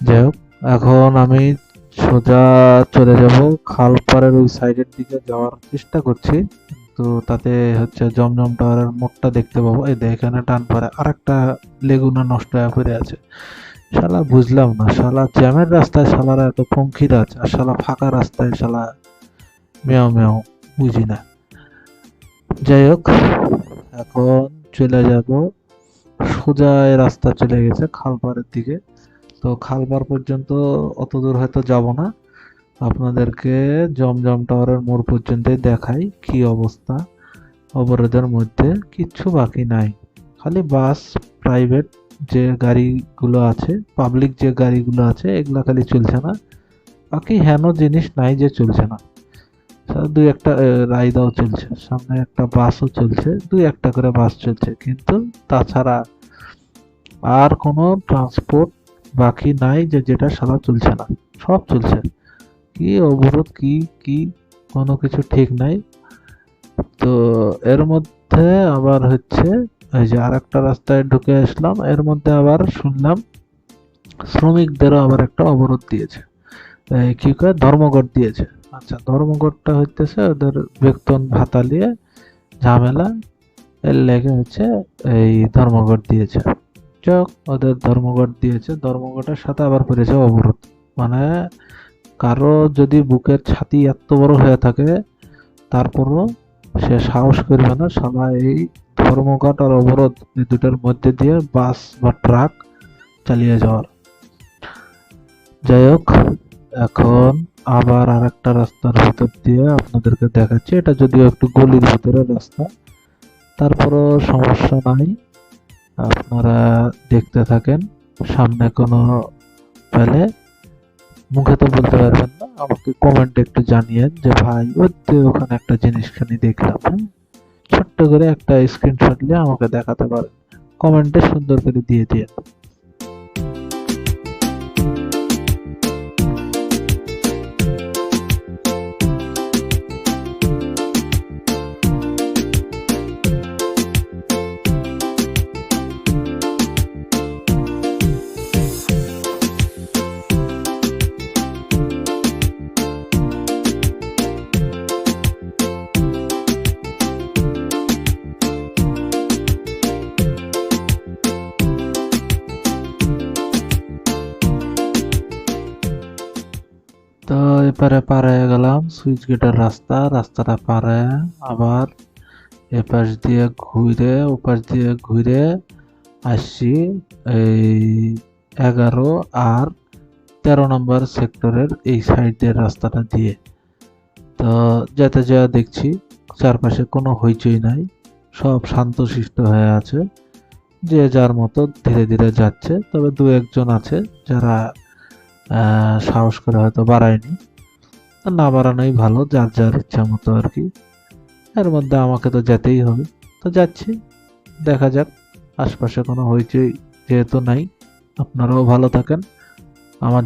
যাই হোক, এখন আমি সোজা চলে যাব খালপাড়ের ওই সাইডের দিকে যাওয়ার চেষ্টা করছি, তো তাতে হচ্ছে জমজম টাওয়ারের মোড়টা দেখতে পাবো। এই দেখ, এখানে টান পারে আরেকটা লেগুনা নষ্ট হয়ে পড়ে আছে। শালা বুঝলাম না, শালা জ্যামের রাস্তায় শালারা এত পঙ্খিরাজ, আর শালা ফাঁকা রাস্তায় শালা মেও মেও, বুঝি না। যাই হোক, এখন চলে যাব সোজা, এই রাস্তা চলে গেছে খালপাড়ের দিকে। তো খালপাড় পর্যন্ত অত দূর হয়তো যাব না, আপনাদেরকে জমজম টাওয়ারের মোড় পর্যন্তই দেখাই কি অবস্থা। অবরোধের মধ্যে কিচ্ছু বাকি নাই, খালি বাস, প্রাইভেট যে গাড়িগুলো আছে, পাবলিক যে গাড়িগুলো আছে এগুলা খালি চলছে না, বাকি হেন জিনিস নাই যে চলছে না। দুই একটা রাইদাও চলছে, সামনে একটা বাসও চলছে, দুই একটা করে বাস চলছে, কিন্তু তাছাড়া আর কোনো ট্রান্সপোর্ট বাকি নাই যে যেটা সারা চলছে না, সব চলছে। কি অবরোধ, কি কি কোনো কিছু ঠিক নাই। তো এর মধ্যে আবার হচ্ছে এই যে আরেকটা রাস্তায় ঢুকে আসলাম, এর মধ্যে আবার শুনলাম শ্রমিকদেরও আবার একটা অবরোধ দিয়েছে। কি কয়, ধর্মঘট দিয়েছে। আচ্ছা, ধর্মঘটটা হইতেছে ওদের বেতন ভাতা নিয়ে ঝামেলা, এর লেগে হচ্ছে এই ধর্মঘট দিয়েছে। যাক, ওদের ধর্মঘট দিয়েছে, ধর্মঘটের সাথে আবার করেছে অবরোধ। মানে কারো যদি বুকের ছাতি এত বড় হয়ে থাকে, তারপরও সে সাহস করবে না সবাই এই ধর্মঘট আর অবরোধ এই দুটার মধ্যে দিয়ে বাস বা ট্রাক চালিয়ে যাওয়ার। যাই হোক, এখন আবার আরেকটা রাস্তার ভিতর দিয়ে আপনাদেরকে দেখাচ্ছি, এটা যদিও একটু গলির ভিতরে রাস্তা, তারপরও সমস্যা নাই, আপনারা দেখতে থাকেন। সামনে কোনো পেলে, মুখে তো বলতে পারবেন না, আমাকে কমেন্টে একটু জানিয়েন যে ভাই ওই তো ওখানে একটা জিনিসখানি দেখলাম, হ্যাঁ, ছোট্ট করে একটা স্ক্রিনশট নিয়ে আমাকে দেখাতে পারেন, কমেন্টে সুন্দর করে দিয়ে দিয়ে। তো এপারে পার হয়ে গেলাম সুইচ গেটের রাস্তা, রাস্তাটা পার হয়ে আবার এপাশ দিয়ে ঘুরে ওপাশ দিয়ে ঘুরে আসছি এই 11 আর 13 নম্বর সেক্টরের এই সাইডের রাস্তাটা দিয়ে। তো যেতে যা দেখছি চারপাশে কোনো হইচই নাই, সব শান্তশিষ্ট হয়ে আছে, যে যার মতো ধীরে ধীরে যাচ্ছে। তবে দু একজন আছে যারা সাহস করে হয়তো বাড়ায়নি, না বাড়ানোই ভালো, যার যার ইচ্ছা মতো আর কি। এর মধ্যে আমাকে তো যেতেই হবে, তো যাচ্ছি, দেখা যাক। আশপাশে কোনো হইচই যেহেতু নাই, আপনারাও ভালো থাকেন। আমার